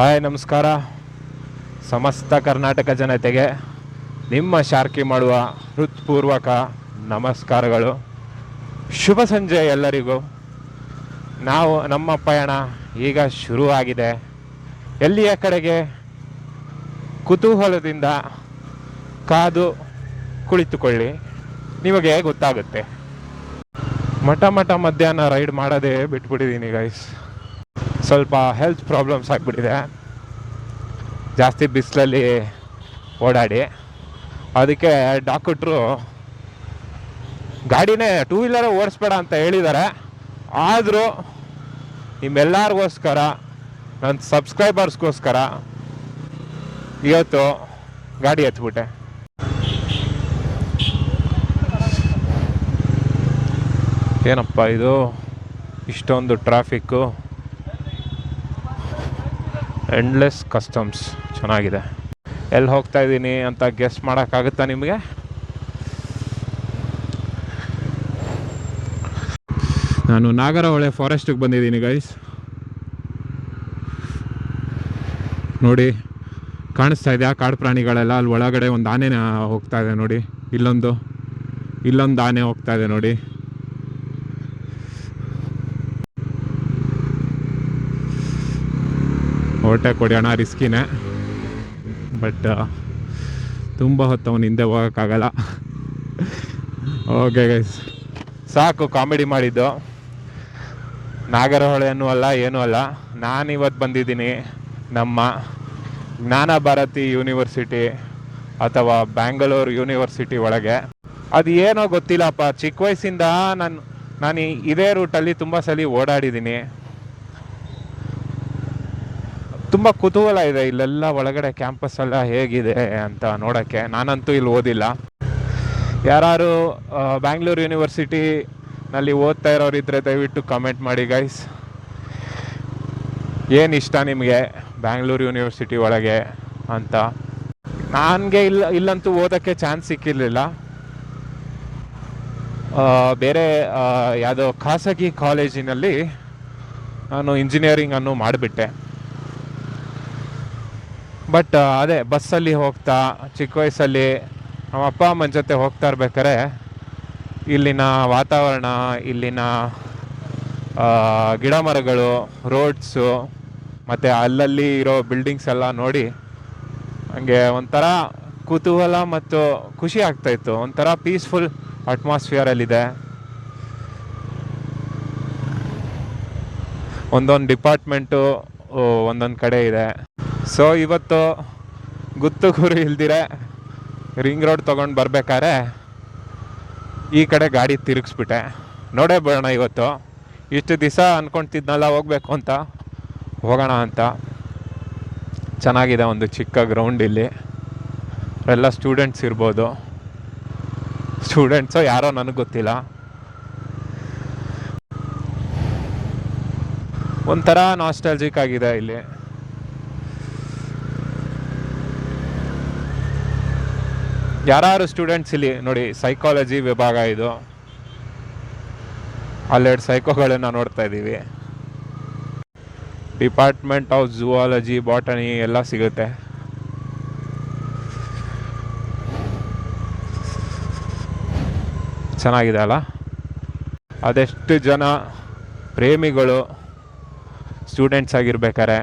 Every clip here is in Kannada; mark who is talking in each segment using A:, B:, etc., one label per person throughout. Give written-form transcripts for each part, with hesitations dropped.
A: ಹಾಯ್, ನಮಸ್ಕಾರ. ಸಮಸ್ತ ಕರ್ನಾಟಕ ಜನತೆಗೆ ನಿಮ್ಮ ಶಾರ್ಕಿ ಮಾಡುವ ಹೃತ್ಪೂರ್ವಕ ನಮಸ್ಕಾರಗಳು. ಶುಭ ಸಂಜೆ ಎಲ್ಲರಿಗೂ. ನಮ್ಮ ಪಯಣ ಈಗ ಶುರುವಾಗಿದೆ. ಎಲ್ಲಿಯ ಕಡೆಗೆ? ಕುತೂಹಲದಿಂದ ಕಾದು ಕುಳಿತುಕೊಳ್ಳಿ, ನಿಮಗೆ ಗೊತ್ತಾಗುತ್ತೆ. ಮಠ ಮಧ್ಯಾಹ್ನ ರೈಡ್ ಮಾಡೋದೇ ಬಿಟ್ಬಿಟ್ಟಿದ್ದೀನಿ ಗೈಸ್. ಸ್ವಲ್ಪ ಹೆಲ್ತ್ ಪ್ರಾಬ್ಲಮ್ಸ್ ಆಗಿಬಿಟ್ಟಿದೆ, ಜಾಸ್ತಿ ಬಿಸಿಲಲ್ಲಿ ಓಡಾಡಿ. ಅದಕ್ಕೆ ಡಾಕ್ಟ್ರು ಗಾಡಿನೇ ಟೂ ವೀಲರ್ ಓಡಿಸ್ಬೇಡ ಅಂತ ಹೇಳಿದ್ದಾರೆ. ಆದರೂ ನಿಮ್ಮೆಲ್ಲರಿಗೋಸ್ಕರ, ನನ್ನ ಸಬ್ಸ್ಕ್ರೈಬರ್ಸ್ಗೋಸ್ಕರ ಇವತ್ತು ಗಾಡಿ ಎತ್ಬಿಟ್ಟೆ. ಏನಪ್ಪ ಇದು, ಇಷ್ಟೊಂದು ಟ್ರಾಫಿಕ್ಕು. ಎಂಡ್ಲೆಸ್ ಕಸ್ಟಮ್ಸ್ ಚೆನ್ನಾಗಿದೆ. ಎಲ್ಲಿ ಹೋಗ್ತಾ ಇದ್ದೀನಿ ಅಂತ ಗೆಸ್ ಮಾಡೋಕ್ಕಾಗುತ್ತಾ ನಿಮಗೆ? ನಾನು ನಾಗರಹೊಳೆ ಫಾರೆಸ್ಟಿಗೆ ಬಂದಿದ್ದೀನಿ ಗೈಸ್. ನೋಡಿ, ಕಾಣಿಸ್ತಾ ಇದೆಯಾ ಕಾಡು ಪ್ರಾಣಿಗಳೆಲ್ಲ? ಅಲ್ಲಿ ಒಳಗಡೆ ಒಂದು ಆನೆ ಹೋಗ್ತಾ ಇದೆ ನೋಡಿ. ಇಲ್ಲೊಂದು ಆನೆ ಹೋಗ್ತಾ ಇದೆ ನೋಡಿ. ಓಟೆ ಕೊಡೋಣ, ರಿಸ್ಕಿನೇ. ಬಟ್ ತುಂಬ ಹೊತ್ತು ಅವನು ಹಿಂದೆ ಹೋಗೋಕ್ಕಾಗಲ್ಲ. ಓಕೆ ಗೈಸ್, ಸಾಕು ಕಾಮಿಡಿ ಮಾಡಿದ್ದು. ನಾಗರಹೊಳೆನೂ ಅಲ್ಲ, ಏನೂ ಅಲ್ಲ. ನಾನಿವತ್ತು ಬಂದಿದ್ದೀನಿ ನಮ್ಮ ಜ್ಞಾನ ಭಾರತಿ ಯೂನಿವರ್ಸಿಟಿ ಅಥವಾ ಬ್ಯಾಂಗ್ಳೂರು ಯೂನಿವರ್ಸಿಟಿ ಒಳಗೆ. ಅದು ಏನೋ ಗೊತ್ತಿಲ್ಲಪ್ಪ, ಚಿಕ್ಕ ವಯಸ್ಸಿಂದ ನಾನು ಇದೇ ರೂಟಲ್ಲಿ ತುಂಬ ಸಲ ಓಡಾಡಿದ್ದೀನಿ. ತುಂಬ ಕುತೂಹಲ ಇದೆ ಇಲ್ಲೆಲ್ಲ ಒಳಗಡೆ ಕ್ಯಾಂಪಸ್ ಎಲ್ಲ ಹೇಗಿದೆ ಅಂತ ನೋಡೋಕ್ಕೆ. ನಾನಂತೂ ಇಲ್ಲಿ ಓದಿಲ್ಲ. ಯಾರು ಬ್ಯಾಂಗ್ಳೂರು ಯೂನಿವರ್ಸಿಟಿನಲ್ಲಿ ಓದ್ತಾ ಇರೋರಿದ್ದರೆ ದಯವಿಟ್ಟು ಕಮೆಂಟ್ ಮಾಡಿ ಗೈಸ್. ಏನು ಇಷ್ಟ ನಿಮಗೆ ಬ್ಯಾಂಗ್ಳೂರು ಯೂನಿವರ್ಸಿಟಿ ಒಳಗೆ ಅಂತ? ನನಗೆ ಇಲ್ಲಂತೂ ಓದೋಕ್ಕೆ ಚಾನ್ಸ್ ಸಿಕ್ಕಿರಲಿಲ್ಲ. ಬೇರೆ ಯಾವುದೋ ಖಾಸಗಿ ಕಾಲೇಜಿನಲ್ಲಿ ನಾನು ಇಂಜಿನಿಯರಿಂಗನ್ನು ಮಾಡಿಬಿಟ್ಟೆ. ಬಟ್ ಅದೇ ಬಸ್ಸಲ್ಲಿ ಹೋಗ್ತಾ, ಚಿಕ್ಕ ವಯಸ್ಸಲ್ಲಿ ನಮ್ಮ ಅಪ್ಪ ಅಮ್ಮನ ಜೊತೆ ಹೋಗ್ತಾ ಇರ್ಬೇಕಾದ್ರೆ ಇಲ್ಲಿನ ವಾತಾವರಣ, ಇಲ್ಲಿನ ಗಿಡ ಮರಗಳು, ರೋಡ್ಸು ಮತ್ತು ಅಲ್ಲಲ್ಲಿ ಇರೋ ಬಿಲ್ಡಿಂಗ್ಸ್ ಎಲ್ಲ ನೋಡಿ ಹಂಗೆ ಒಂಥರ ಕುತೂಹಲ ಮತ್ತು ಖುಷಿ ಆಗ್ತಾಯಿತ್ತು. ಒಂಥರ ಪೀಸ್ಫುಲ್ ಅಟ್ಮಾಸ್ಫಿಯರಲ್ಲಿದೆ. ಒಂದೊಂದು ಡಿಪಾರ್ಟ್ಮೆಂಟು ಒಂದೊಂದು ಕಡೆ ಇದೆ. ಸೊ ಇವತ್ತು ಗುತ್ತು ಗುರು ಇಲ್ದಿರೆ ರಿಂಗ್ ರೋಡ್ ತೊಗೊಂಡು ಬರ್ಬೇಕಾದ್ರೆ ಈ ಕಡೆ ಗಾಡಿ ತಿರುಗಿಸ್ಬಿಟ್ಟೆ. ನೋಡೇ ಬಿಡೋಣ ಇವತ್ತು. ಇಷ್ಟು ದಿವಸ ಅಂದ್ಕೊಳ್ತಿದ್ನಲ್ಲ ಹೋಗ್ಬೇಕು ಅಂತ, ಹೋಗೋಣ ಅಂತ. ಚೆನ್ನಾಗಿದೆ, ಒಂದು ಚಿಕ್ಕ ಗ್ರೌಂಡ್. ಇಲ್ಲಿ ಎಲ್ಲ ಸ್ಟೂಡೆಂಟ್ಸ್ ಇರ್ಬೋದು. ಸ್ಟೂಡೆಂಟ್ಸೋ ಯಾರೋ ನನಗೆ ಗೊತ್ತಿಲ್ಲ. ಒಂಥರ ನಾಸ್ಟಾಲ್ಜಿಕ್ ಆಗಿದೆ ಇಲ್ಲಿ. ಯಾರು ಸ್ಟೂಡೆಂಟ್ಸ್ ಇಲ್ಲಿ ನೋಡಿ, ಸೈಕಾಲಜಿ ವಿಭಾಗ ಇದು. ಅಲ್ಲೆರಡು ಸೈಕೋಗಳನ್ನ ನೋಡ್ತಾ ಇದ್ದೀವಿ. ಡಿಪಾರ್ಟ್ಮೆಂಟ್ ಆಫ್ ಝೂವಾಲಜಿ, ಬಾಟನಿ ಎಲ್ಲ ಸಿಗುತ್ತೆ. ಚೆನ್ನಾಗಿದೆ ಅಲ್ಲ? ಅದೆಷ್ಟು ಜನ ಪ್ರೇಮಿಗಳು ಸ್ಟೂಡೆಂಟ್ಸ್ ಆಗಿರ್ಬೇಕಾರೆ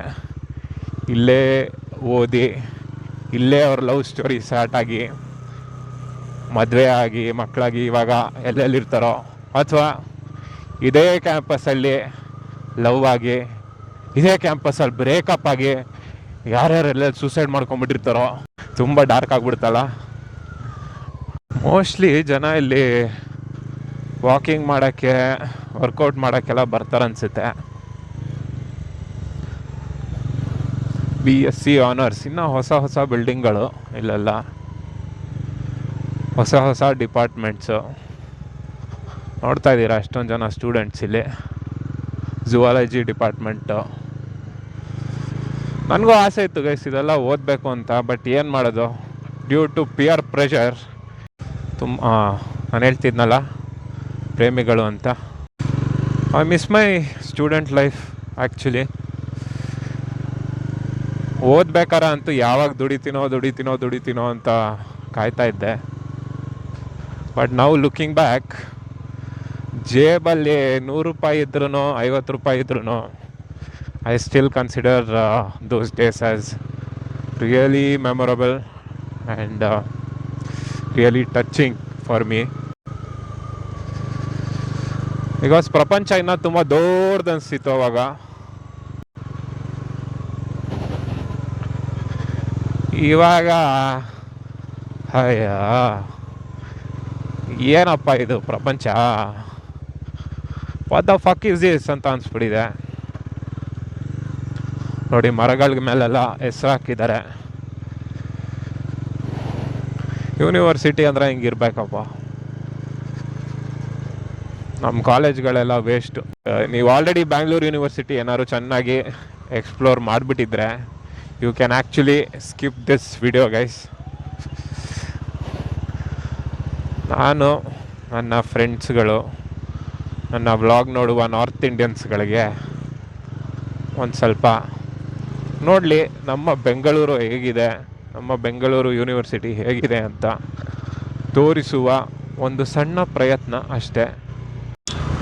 A: ಇಲ್ಲೇ ಓದಿ, ಇಲ್ಲೇ ಅವ್ರ ಲವ್ ಸ್ಟೋರಿ ಸ್ಟಾರ್ಟ್ ಆಗಿ, ಮದುವೆ ಆಗಿ, ಮಕ್ಕಳಾಗಿ ಇವಾಗ ಎಲ್ಲೆಲ್ಲಿರ್ತಾರೋ, ಅಥವಾ ಇದೇ ಕ್ಯಾಂಪಸ್ಸಲ್ಲಿ ಲವ್ ಆಗಿ, ಇದೇ ಕ್ಯಾಂಪಸ್ಸಲ್ಲಿ ಬ್ರೇಕಪ್ ಆಗಿ ಯಾರ್ಯಾರೆಲ್ಲ ಸೂಸೈಡ್ ಮಾಡ್ಕೊಂಬಿಟ್ಟಿರ್ತಾರೋ. ತುಂಬ ಡಾರ್ಕ್ ಆಗಿಬಿಡ್ತಲ್ಲ. ಮೋಸ್ಟ್ಲಿ ಜನ ಇಲ್ಲಿ ವಾಕಿಂಗ್ ಮಾಡೋಕ್ಕೆ, ವರ್ಕೌಟ್ ಮಾಡೋಕ್ಕೆಲ್ಲ ಬರ್ತಾರೆ ಅನಿಸುತ್ತೆ. BSc ಆನರ್ಸ್, ಇನ್ನೂ ಹೊಸ ಬಿಲ್ಡಿಂಗ್ಗಳು ಇಲ್ಲೆಲ್ಲ, ಹೊಸ ಡಿಪಾರ್ಟ್ಮೆಂಟ್ಸು ನೋಡ್ತಾ ಇದ್ದೀರಾ. ಅಷ್ಟೊಂದು ಜನ ಸ್ಟೂಡೆಂಟ್ಸ್ ಇಲ್ಲಿ. ಝೂವಾಲಜಿ ಡಿಪಾರ್ಟ್ಮೆಂಟು. ನನಗೂ ಆಸೆ ಇತ್ತು ಗೈಸ್ ಇದೆಲ್ಲ ಓದಬೇಕು ಅಂತ. ಬಟ್ ಏನು ಮಾಡೋದು, ಡ್ಯೂ ಟು ಪಿಯರ್ ಪ್ರೆಷರ್. ನಾನು ಹೇಳ್ತಿದ್ನಲ್ಲ ಪ್ರೇಮಿಗಳು ಅಂತ. I miss my student life actually. ಓದ್ಬೇಕಾರ ಅಂತೂ ಯಾವಾಗ ದುಡಿತೀನೋ ಅಂತ ಕಾಯ್ತಾ ಇದ್ದೆ. ಬಟ್ ನಾವು ಲುಕಿಂಗ್ ಬ್ಯಾಕ್, ಜೇಬಲ್ಲಿ 100 ರೂಪಾಯಿ ಇದ್ರೂ 50 ರೂಪಾಯಿ ಇದ್ರೂ I still consider those days as really memorable and really touching for me. Because ಪ್ರಪಂಚ ಇನ್ನೂ ತುಂಬ ದೊಡ್ಡದು ಅನಿಸ್ತಿತ್ತು ಅವಾಗ. ಇವಾಗ ಅಯ್ಯ ಏನಪ್ಪ ಇದು ಪ್ರಪಂಚ, what the fuck is this ಅಂತ ಅನಿಸ್ಬಿಟ್ಟಿದೆ. ನೋಡಿ, ಮರಗಳ ಮೇಲೆಲ್ಲ ಹೆಸರು ಹಾಕಿದ್ದಾರೆ. ಯೂನಿವರ್ಸಿಟಿ ಅಂದರೆ ಹಿಂಗಿರ್ಬೇಕಪ್ಪ. ನಮ್ಮ ಕಾಲೇಜ್ಗಳೆಲ್ಲ ವೇಸ್ಟು. ನೀವು ಆಲ್ರೆಡಿ ಬ್ಯಾಂಗ್ಳೂರು ಯೂನಿವರ್ಸಿಟಿ ಏನಾದ್ರು ಚೆನ್ನಾಗಿ ಎಕ್ಸ್ಪ್ಲೋರ್ ಮಾಡಿಬಿಟ್ಟಿದ್ರೆ you can actually skip this video guys. ನಾನು ನನ್ನ ಫ್ರೆಂಡ್ಸ್ಗಳು, ನನ್ನ ವ್ಲಾಗ್ ನೋಡುವ ನಾರ್ತ್ ಇಂಡಿಯನ್ಸ್ಗಳಿಗೆ ಒಂದು ಸ್ವಲ್ಪ ನೋಡಲಿ ನಮ್ಮ ಬೆಂಗಳೂರು ಹೇಗಿದೆ, ನಮ್ಮ ಬೆಂಗಳೂರು ಯೂನಿವರ್ಸಿಟಿ ಹೇಗಿದೆ ಅಂತ ತೋರಿಸುವ ಒಂದು ಸಣ್ಣ ಪ್ರಯತ್ನ ಅಷ್ಟೇ.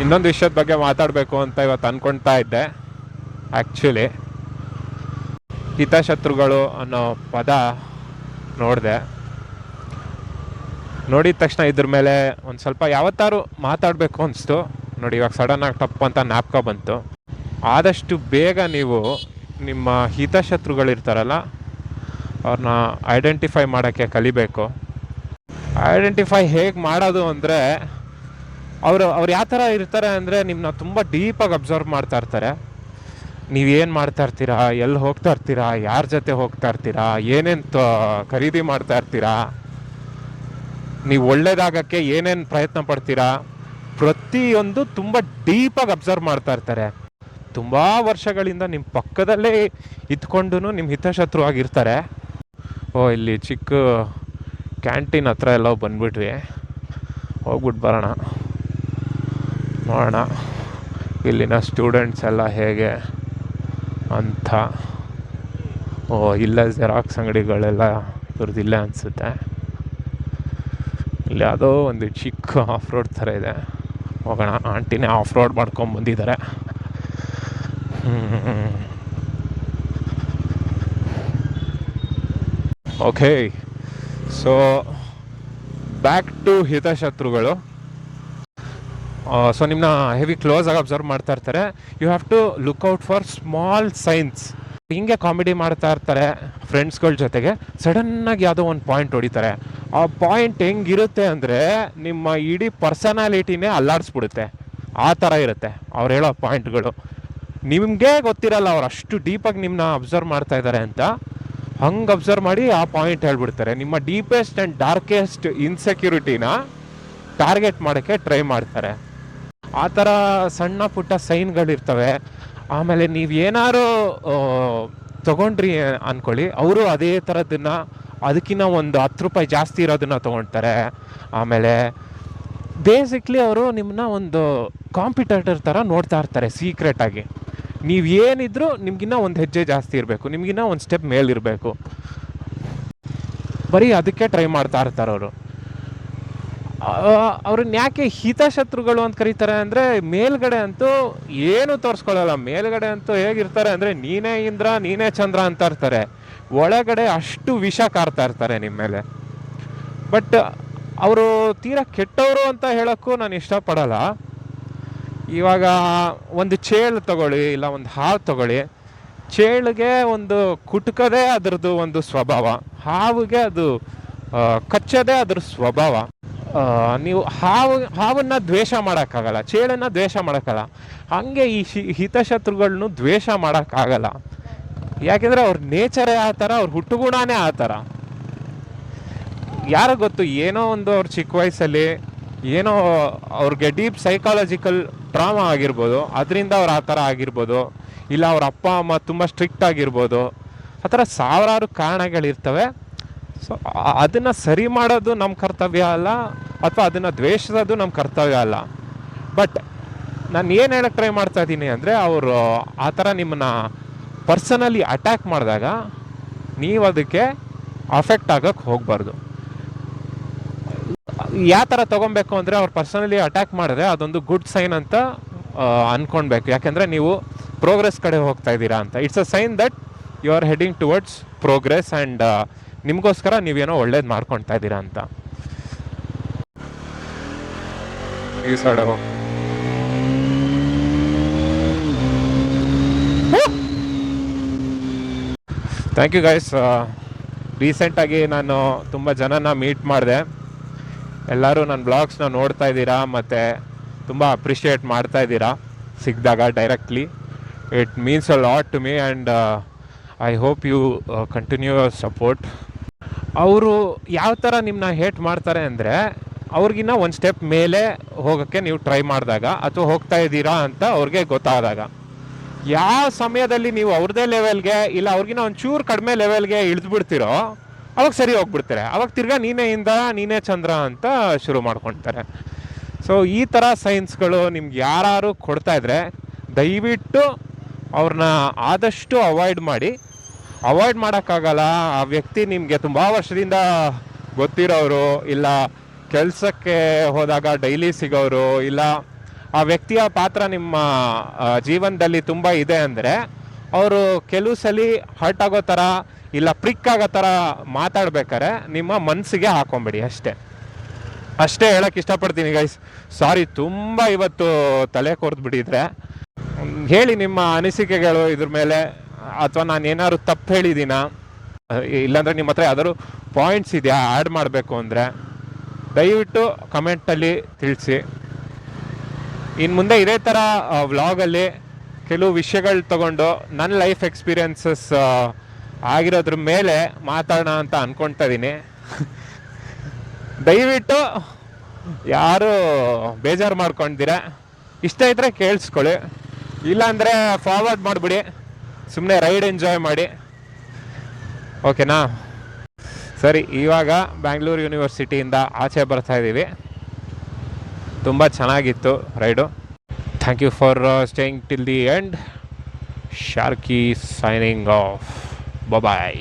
A: ಇನ್ನೊಂದು ವಿಷಯದ ಬಗ್ಗೆ ಮಾತಾಡಬೇಕು ಅಂತ ಇವತ್ತು ಅಂದ್ಕೊಳ್ತಾ ಇದ್ದೆ. ಆ್ಯಕ್ಚುಲಿ ಹಿತಶತ್ರುಗಳು ಅನ್ನೋ ಪದ ನೋಡಿದೆ, ನೋಡಿದ ತಕ್ಷಣ ಇದ್ರ ಮೇಲೆ ಒಂದು ಸ್ವಲ್ಪ ಯಾವತ್ತಾರು ಮಾತಾಡಬೇಕು ಅನಿಸ್ತು. ನೋಡಿ, ಇವಾಗ ಸಡನ್ನಾಗಿ ಟಪ್ ಅಂತ ಜ್ಞಾಪಕ ಬಂತು. ಆದಷ್ಟು ಬೇಗ ನೀವು ನಿಮ್ಮ ಹಿತಶತ್ರುಗಳಿರ್ತಾರಲ್ಲ ಅವ್ರನ್ನ ಐಡೆಂಟಿಫೈ ಮಾಡೋಕ್ಕೆ ಕಲಿಬೇಕು. ಐಡೆಂಟಿಫೈ ಹೇಗೆ ಮಾಡೋದು ಅಂದರೆ, ಅವ್ರು ಯಾವ ಥರ ಇರ್ತಾರೆ ಅಂದರೆ, ನಿಮ್ಮನ್ನ ತುಂಬ ಡೀಪಾಗಿ ಅಬ್ಸರ್ವ್ ಮಾಡ್ತಾ ಇರ್ತಾರೆ. ನೀವೇನು ಮಾಡ್ತಾ ಇರ್ತೀರಾ, ಎಲ್ಲಿ ಹೋಗ್ತಾ ಇರ್ತೀರಾ, ಯಾರ ಜೊತೆ ಹೋಗ್ತಾ ಇರ್ತೀರಾ, ಏನೇನು ಖರೀದಿ ಮಾಡ್ತಾ ಇರ್ತೀರಾ, ನೀವು ಒಳ್ಳೇದಾಗಕ್ಕೆ ಏನೇನು ಪ್ರಯತ್ನ ಪಡ್ತೀರಾ, ಪ್ರತಿಯೊಂದು ತುಂಬ ಡೀಪಾಗಿ ಅಬ್ಸರ್ವ್ ಮಾಡ್ತಾ ಇರ್ತಾರೆ. ತುಂಬ ವರ್ಷಗಳಿಂದ ನಿಮ್ಮ ಪಕ್ಕದಲ್ಲೇ ಇದ್ಕೊಂಡು ನಿಮ್ಮ ಹಿತಶತ್ರು ಆಗಿರ್ತಾರೆ. ಇಲ್ಲಿ ಚಿಕ್ಕ ಕ್ಯಾಂಟೀನ್ ಹತ್ರ ಎಲ್ಲ ಬಂದ್ಬಿಟ್ವಿ, ಹೋಗ್ಬಿಟ್ಟು ಬರೋಣ, ನೋಡೋಣ ಇಲ್ಲಿನ ಸ್ಟೂಡೆಂಟ್ಸ್ ಎಲ್ಲ ಹೇಗೆ ಅಂತ. ಇಲ್ಲ ಜೆರಾಕ್ಸ್ ಅಂಗಡಿಗಳೆಲ್ಲ ಇವ್ರದ್ದಿಲ್ಲ ಅನಿಸುತ್ತೆ. ಇಲ್ಲಿ ಯಾವುದೋ ಒಂದು ಚಿಕ್ಕ ಆಫ್ ರೋಡ್ ಥರ ಇದೆ, ಹೋಗೋಣ. ಆಂಟಿನೇ ಆಫ್ ರೋಡ್ ಮಾಡ್ಕೊಂಬಂದಿದ್ದಾರೆ. ಓಕೆ, ಸೊ ಬ್ಯಾಕ್ ಟು ಹಿತಶತ್ರುಗಳು. ಸೊ ನಿಮ್ಮನ್ನ ಹೆವಿ ಕ್ಲೋಸ್ ಆಗಿ ಅಬ್ಸರ್ವ್ ಮಾಡ್ತಾ ಇರ್ತಾರೆ. You have to look out for small signs. ಹಿಂಗೆ ಕಾಮಿಡಿ ಮಾಡ್ತಾ ಇರ್ತಾರೆ ಫ್ರೆಂಡ್ಸ್ಗಳ ಜೊತೆಗೆ, ಸಡನ್ನಾಗಿ ಯಾವುದೋ ಒಂದು ಪಾಯಿಂಟ್ ಹೊಡಿತಾರೆ. ಆ ಪಾಯಿಂಟ್ ಹೆಂಗಿರುತ್ತೆ ಅಂದರೆ ನಿಮ್ಮ ಇಡೀ ಪರ್ಸನಾಲಿಟಿನೇ ಅಲ್ಲಾಡಿಸ್ಬಿಡುತ್ತೆ. ಆ ಥರ ಇರುತ್ತೆ ಅವ್ರು ಹೇಳೋ ಪಾಯಿಂಟ್ಗಳು. ನಿಮಗೆ ಗೊತ್ತಿರಲ್ಲ ಅವ್ರು ಅಷ್ಟು ಡೀಪಾಗಿ ನಿಮ್ಮನ್ನ ಅಬ್ಸರ್ವ್ ಮಾಡ್ತಾ ಇದ್ದಾರೆ ಅಂತ. ಹಂಗೆ ಅಬ್ಸರ್ವ್ ಮಾಡಿ ಆ ಪಾಯಿಂಟ್ ಹೇಳ್ಬಿಡ್ತಾರೆ. ನಿಮ್ಮ ಡೀಪೆಸ್ಟ್ ಆ್ಯಂಡ್ ಡಾರ್ಕೆಸ್ಟ್ ಇನ್ಸೆಕ್ಯೂರಿಟಿನ ಟಾರ್ಗೆಟ್ ಮಾಡೋಕ್ಕೆ ಟ್ರೈ ಮಾಡ್ತಾರೆ. ಆ ಥರ ಸಣ್ಣ ಪುಟ್ಟ ಸೈನ್ಗಳಿರ್ತವೆ. ಆಮೇಲೆ ನೀವು ಏನಾರು ತೊಗೊಂಡ್ರಿ ಅಂದ್ಕೊಳ್ಳಿ, ಅವರು ಅದೇ ಥರದನ್ನು ಅದಕ್ಕಿಂತ ಒಂದು 10 ರೂಪಾಯಿ ಜಾಸ್ತಿ ಇರೋದನ್ನು ತೊಗೊಳ್ತಾರೆ. ಆಮೇಲೆ ಬೇಸಿಕ್ಲಿ ಅವರು ನಿಮ್ಮನ್ನ ಒಂದು ಕಾಂಪಿಟೇಟರ್ ಥರ ನೋಡ್ತಾ ಇರ್ತಾರೆ ಸೀಕ್ರೆಟಾಗಿ. ನೀವು ಏನಿದ್ರು ನಿಮ್ಗಿನ್ನ ಒಂದು ಹೆಜ್ಜೆ ಜಾಸ್ತಿ ಇರಬೇಕು, ನಿಮಗಿನ್ನ ಒಂದು ಸ್ಟೆಪ್ ಮೇಲಿರಬೇಕು. ಬರೀ ಅದಕ್ಕೆ ಟ್ರೈ ಮಾಡ್ತಾ ಇರ್ತಾರೆ ಅವರು. ಅವ್ರನ್ನ ಯಾಕೆ ಹಿತಶತ್ರುಗಳು ಅಂತ ಕರೀತಾರೆ ಅಂದರೆ, ಮೇಲ್ಗಡೆ ಅಂತೂ ಏನು ತೋರಿಸ್ಕೊಳ್ಳಲ್ಲ. ಮೇಲ್ಗಡೆ ಅಂತೂ ಹೇಗಿರ್ತಾರೆ ಅಂದರೆ, ನೀನೇ ಇಂದ್ರ ನೀನೇ ಚಂದ್ರ ಅಂತ ಇರ್ತಾರೆ. ಒಳಗಡೆ ಅಷ್ಟು ವಿಷ ಕಾರ್ತಾ ಇರ್ತಾರೆ ನಿಮ್ಮ ಮೇಲೆ. ಬಟ್ ಅವರು ತೀರಾ ಕೆಟ್ಟವರು ಅಂತ ಹೇಳೋಕ್ಕೂ ನಾನು ಇಷ್ಟಪಡಲ್ಲ. ಇವಾಗ ಒಂದು ಚೇಳು ತಗೊಳ್ಳಿ, ಇಲ್ಲ ಒಂದು ಹಾವು ತಗೊಳ್ಳಿ. ಚೇಳಿಗೆ ಒಂದು ಕುಟ್ಕದೇ ಅದರದ್ದು ಒಂದು ಸ್ವಭಾವ, ಹಾವಿಗೆ ಅದು ಕಚ್ಚೋದೇ ಅದ್ರ ಸ್ವಭಾವ. ನೀವು ಹಾವನ್ನು ದ್ವೇಷ ಮಾಡೋಕ್ಕಾಗಲ್ಲ, ಚೇಳನ್ನು ದ್ವೇಷ ಮಾಡೋಕ್ಕಲ್ಲ. ಹಾಗೆ ಈ ಹಿತಶತ್ರುಗಳನ್ನೂ ದ್ವೇಷ ಮಾಡೋಕ್ಕಾಗಲ್ಲ. ಯಾಕೆಂದರೆ ಅವ್ರ ನೇಚರೇ ಆ ಥರ, ಅವ್ರ ಹುಟ್ಟುಗುಣನೇ ಆ ಥರ. ಯಾರೋ ಗೊತ್ತು, ಏನೋ ಒಂದು ಅವ್ರ ಚಿಕ್ಕ ವಯಸ್ಸಲ್ಲಿ ಏನೋ ಅವ್ರಿಗೆ ಡೀಪ್ ಸೈಕಾಲಜಿಕಲ್ ಟ್ರಾಮಾ ಆಗಿರ್ಬೋದು, ಅದರಿಂದ ಅವ್ರು ಆ ಥರ ಆಗಿರ್ಬೋದು. ಇಲ್ಲ ಅವ್ರ ಅಪ್ಪ ಅಮ್ಮ ತುಂಬ ಸ್ಟ್ರಿಕ್ಟ್ ಆಗಿರ್ಬೋದು. ಆ ಥರ ಸಾವಿರಾರು ಕಾರಣಗಳಿರ್ತವೆ. ಸೊ ಅದನ್ನು ಸರಿ ಮಾಡೋದು ನಮ್ಮ ಕರ್ತವ್ಯ ಅಲ್ಲ, ಅಥವಾ ಅದನ್ನು ದ್ವೇಷಿಸೋದು ನಮ್ಮ ಕರ್ತವ್ಯ ಅಲ್ಲ. ಬಟ್ ನಾನು ಏನು ಹೇಳಕ್ಕೆ ಟ್ರೈ ಮಾಡ್ತಾ ಇದ್ದೀನಿ ಅಂದರೆ, ಅವರು ಆ ಥರ ನಿಮ್ಮನ್ನ ಪರ್ಸನಲಿ ಅಟ್ಯಾಕ್ ಮಾಡಿದಾಗ ನೀವು ಅದಕ್ಕೆ ಅಫೆಕ್ಟ್ ಆಗೋಕ್ಕೆ ಹೋಗಬಾರ್ದು. ಯಾವ ಥರ ತೊಗೊಬೇಕು ಅಂದರೆ ಅವ್ರು ಪರ್ಸನಲಿ ಅಟ್ಯಾಕ್ ಮಾಡಿದ್ರೆ ಅದೊಂದು ಗುಡ್ ಸೈನ್ ಅಂತ ಅಂದ್ಕೊಳ್ಬೇಕು. ಯಾಕೆಂದರೆ ನೀವು ಪ್ರೋಗ್ರೆಸ್ ಕಡೆ ಹೋಗ್ತಾ ಇದ್ದೀರಾ ಅಂತ. Its a sign that you are heading towards progress and ನಿಮಗೋಸ್ಕರ ನೀವೇನೋ ಒಳ್ಳೇದು ಮಾಡ್ಕೊಳ್ತಾ ಇದ್ದೀರಾ ಅಂತ. ಈ ಸೈಡ್ ಥ್ಯಾಂಕ್ ಯು ಗೈಸ್. ರೀಸೆಂಟಾಗಿ ನಾನು ತುಂಬ ಜನನ ಮೀಟ್ ಮಾಡಿದೆ. ಎಲ್ಲರೂ ನನ್ನ ಬ್ಲಾಗ್ಸ್ನ ನೋಡ್ತಾ ಇದ್ದೀರಾ ಮತ್ತು ತುಂಬ ಅಪ್ರಿಷಿಯೇಟ್ ಮಾಡ್ತಾ ಇದ್ದೀರಾ ಸಿಕ್ಕಿದಾಗ directly. It means a lot to me and I hope you continue your support. ಅವರು ಯಾವ ಥರ ನಿಮ್ಮನ್ನ ಹೇಟ್ ಮಾಡ್ತಾರೆ ಅಂದರೆ ಅವ್ರಿಗಿನ್ನ ಒಂದು ಸ್ಟೆಪ್ ಮೇಲೆ ಹೋಗೋಕ್ಕೆ ನೀವು ಟ್ರೈ ಮಾಡಿದಾಗ ಅಥವಾ ಹೋಗ್ತಾ ಇದ್ದೀರಾ ಅಂತ ಅವ್ರಿಗೆ ಗೊತ್ತಾದಾಗ, ಯಾವ ಸಮಯದಲ್ಲಿ ನೀವು ಅವ್ರದ್ದೇ ಲೆವೆಲ್ಗೆ ಇಲ್ಲ ಅವ್ರಿಗಿನ್ನ ಒಂಚೂರು ಕಡಿಮೆ ಲೆವೆಲ್ಗೆ ಇಳಿದ್ಬಿಡ್ತೀರೋ ಅವಾಗ ಸರಿ ಹೋಗ್ಬಿಡ್ತಾರೆ. ಅವಾಗ ತಿರ್ಗಾ ನೀನೇ ಇಂದ ನೀನೇ ಚಂದ್ರ ಅಂತ ಶುರು ಮಾಡ್ಕೊಳ್ತಾರೆ. ಸೊ ಈ ಥರ ಸೈನ್ಸ್ಗಳು ನಿಮ್ಗೆ ಯಾರು ಕೊಡ್ತಾ ಇದ್ರೆ ದಯವಿಟ್ಟು ಅವ್ರನ್ನ ಆದಷ್ಟು ಅವಾಯ್ಡ್ ಮಾಡಿ. ಅವಾಯ್ಡ್ ಮಾಡೋಕ್ಕಾಗಲ್ಲ, ಆ ವ್ಯಕ್ತಿ ನಿಮಗೆ ತುಂಬ ವರ್ಷದಿಂದ ಗೊತ್ತಿರೋರು, ಇಲ್ಲ ಕೆಲಸಕ್ಕೆ ಹೋದಾಗ ಡೈಲಿ ಸಿಗೋರು, ಇಲ್ಲ ಆ ವ್ಯಕ್ತಿಯ ಪಾತ್ರ ನಿಮ್ಮ ಜೀವನದಲ್ಲಿ ತುಂಬ ಇದೆ ಅಂದರೆ ಅವರು ಕೆಲವು ಸಲ ಹರ್ಟ್ ಆಗೋ ಥರ ಇಲ್ಲ ಪ್ರಿಕ್ ಆಗೋ ಥರ ಮಾತಾಡ್ಬೇಕಾರೆ ನಿಮ್ಮ ಮನಸ್ಸಿಗೆ ಹಾಕೊಂಬಿಡಿ. ಅಷ್ಟೇ ಹೇಳೋಕ್ಕೆ ಇಷ್ಟಪಡ್ತೀನಿ ಗೈಸ್. ಸಾರಿ, ತುಂಬ ಇವತ್ತು ತಲೆ ಕೊರ್ದ್ಬಿಟ್ಟಿದ್ರೆ. ಹೇಳಿ ನಿಮ್ಮ ಅನಿಸಿಕೆಗಳು ಇದ್ರ ಮೇಲೆ, ಅಥವಾ ನಾನು ಏನಾದ್ರು ತಪ್ಪು ಹೇಳಿದ್ದೀನಾ, ಇಲ್ಲಾಂದರೆ ನಿಮ್ಮ ಹತ್ರ ಯಾವ್ದಾದ್ರು ಪಾಯಿಂಟ್ಸ್ ಇದೆಯಾ ಆ್ಯಡ್ ಮಾಡಬೇಕು ಅಂದರೆ ದಯವಿಟ್ಟು ಕಮೆಂಟಲ್ಲಿ ತಿಳಿಸಿ. ಇನ್ನು ಮುಂದೆ ಇದೇ ಥರ ವ್ಲಾಗಲ್ಲಿ ಕೆಲವು ವಿಷಯಗಳು ತಗೊಂಡು ನನ್ನ ಲೈಫ್ ಎಕ್ಸ್ಪೀರಿಯನ್ಸಸ್ ಆಗಿರೋದ್ರ ಮೇಲೆ ಮಾತಾಡೋಣ ಅಂತ ಅಂದ್ಕೊಳ್ತಾ ಇದ್ದೀನಿ. ದಯವಿಟ್ಟು ಯಾರು ಬೇಜಾರು ಮಾಡ್ಕೊಂಡಿದ್ದೀರ, ಇಷ್ಟ ಇದ್ದರೆ ಕೇಳಿಸ್ಕೊಳ್ಳಿ, ಇಲ್ಲಾಂದರೆ ಫಾರ್ವರ್ಡ್ ಮಾಡಿಬಿಡಿ, ಸುಮ್ಮನೆ ರೈಡ್ ಎಂಜಾಯ್ ಮಾಡಿ. ಓಕೆನಾ? ಸರಿ, ಇವಾಗ ಬ್ಯಾಂಗ್ಳೂರು ಯೂನಿವರ್ಸಿಟಿಯಿಂದ ಆಚೆ ಬರ್ತಾ ಇದ್ದೀವಿ. ತುಂಬ ಚೆನ್ನಾಗಿತ್ತು ride. Thank you for staying till the end. Sharky signing off. Bye.